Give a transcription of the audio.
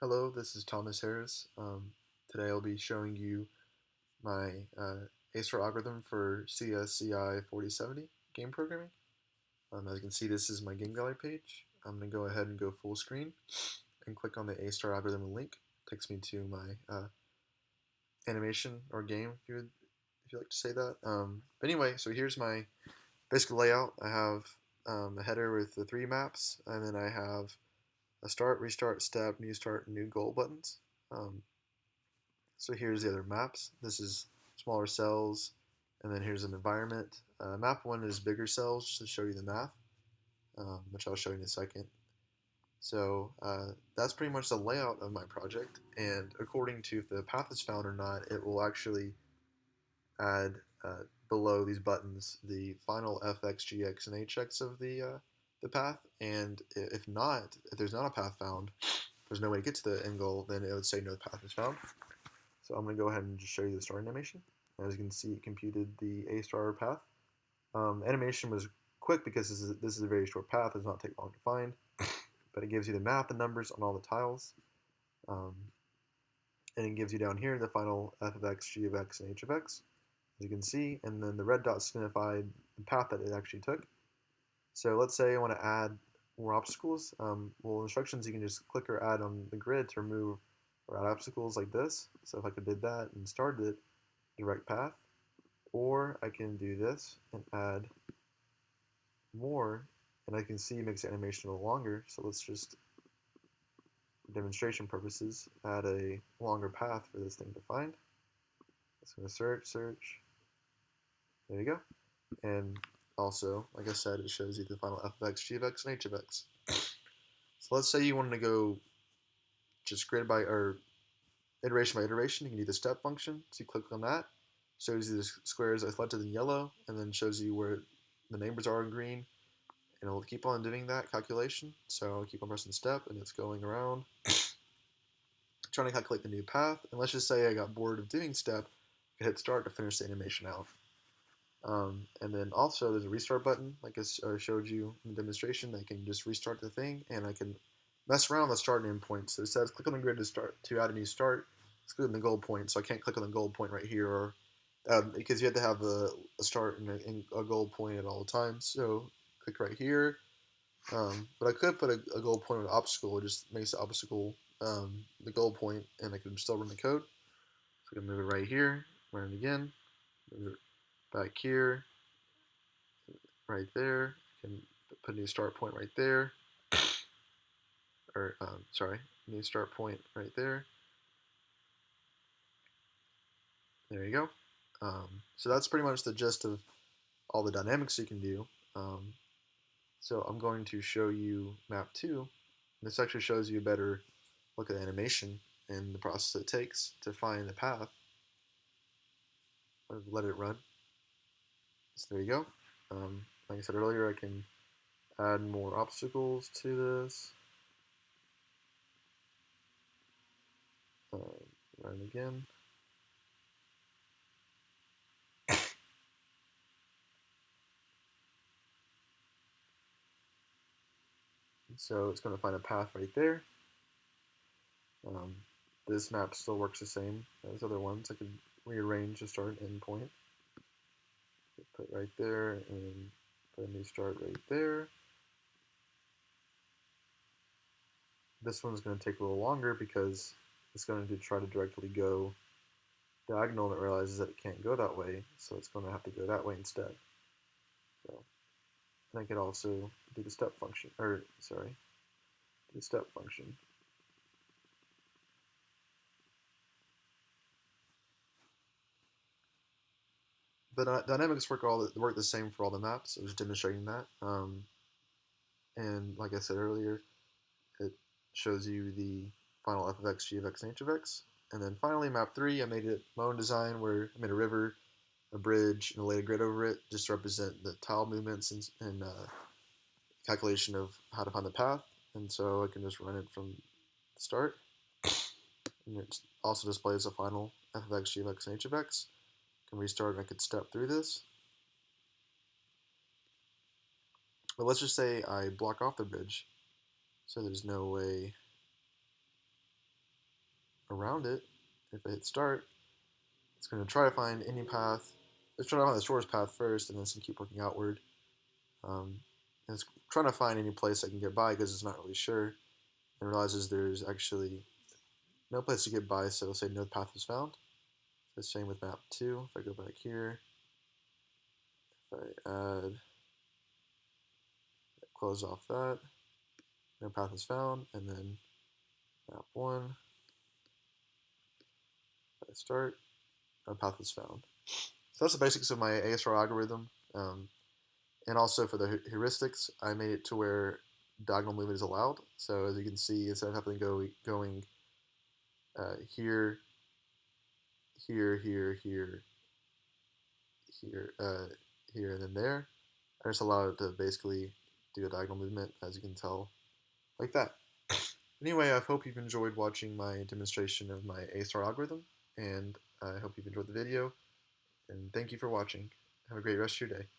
Hello, this is Thomas Harris. Today I'll be showing you my ASTAR algorithm for CSCI 4070 game programming. As you can see, this is my game gallery page. I'm going to go ahead and go full screen and click on the ASTAR algorithm link. It takes me to my animation or game, if you like to say that. But anyway, so here's my basic layout. I have a header with the three maps, and then I have a start, restart, step, new start, and new goal buttons. So here's the other maps. This is smaller cells, and then here's an environment. Map 1 is bigger cells, just to show you the math, which I'll show you in a second. So that's pretty much the layout of my project, and according to if the path is found or not, it will actually add below these buttons the final fx, gx, and hx of the path, and if there's not a path found, there's no way to get to the end goal, then it would say no path is found. So I'm going to go ahead and just show you the start animation. As you can see, it computed the A star path. Animation was quick because this is a very short path. It does not take long to find, but it gives you the map, the numbers on all the tiles, um, and it gives you down here the final f of x, g of x, and h of x, as you can see, and then the red dots signify the path that it actually took. So let's say I want to add more obstacles. Well, instructions you can just click or add on the grid to remove or add obstacles like this. So if I could did that and started it, direct path, or I can do this and add more, and I can see it makes the animation a little longer. So let's just, for demonstration purposes, add a longer path for this thing to find. It's going to search. There you go. And also, like I said, it shows you the final f of x, g of x, and h of x. So let's say you wanted to go just grid by, or iteration by iteration. You can do the step function. So you click on that, shows you the squares I selected in yellow, and then shows you where the neighbors are in green. And it'll keep on doing that calculation. So I'll keep on pressing step, and it's going around, trying to calculate the new path. And let's just say I got bored of doing step, I hit start to finish the animation out. And then also there's a restart button, like I showed you in the demonstration. I can just restart the thing, and I can mess around with start and end points. So it says click on the grid to add a new start. Let's click on the goal point, so I can't click on the goal point right here, or because you have to have a start and a goal point at all times. So click right here. But I could put a goal point on an obstacle. It just makes the obstacle the goal point, and I can still run the code. So I can move it right here, run it again, move it back here, right there. I can put a new start point right there, or sorry, new start point right there. There you go. So that's pretty much the gist of all the dynamics you can do. Um, so I'm going to show you map 2. This actually shows you a better look at the animation and the process it takes to find the path. Let it run. So there you go. Like I said earlier, I can add more obstacles to this. Run again. So it's going to find a path right there. Um, this map still works the same as other ones. I could rearrange the start and end point. Put right there and put a new start right there. This one's going to take a little longer because it's going to try to directly go diagonal, and it realizes that it can't go that way, so it's going to have to go that way instead. So I could also do the step function, or sorry, do the step function. The dynamics work the same for all the maps. I was demonstrating that, and like I said earlier, it shows you the final f of x, g of x, and h of x. And then finally, map 3, I made it my own design where I made a river, a bridge, and I laid a grid over it just to represent the tile movements and calculation of how to find the path. And so I can just run it from the start. And it also displays the final f of x, g of x, and h of x. I can restart and I could step through this. But let's just say I block off the bridge, so there's no way around it, if I hit start, it's going to try to find any path. It's trying to find the shortest path first, and then it's going to keep working outward. And it's trying to find any place I can get by because it's not really sure. And realizes there's actually no place to get by, so it'll say no path was found. The same with map 2. If I go back here, if I add, close off that, no path is found, and then map 1, if I start, no path is found. So that's the basics of my ASR algorithm. And also for the heuristics, I made it to where diagonal movement is allowed. So as you can see, instead of having to going here, here, here, here, here, here, and then there, I just allow it to basically do a diagonal movement, as you can tell, like that. Anyway, I hope you've enjoyed watching my demonstration of my A-star algorithm, and I hope you've enjoyed the video, and thank you for watching. Have a great rest of your day.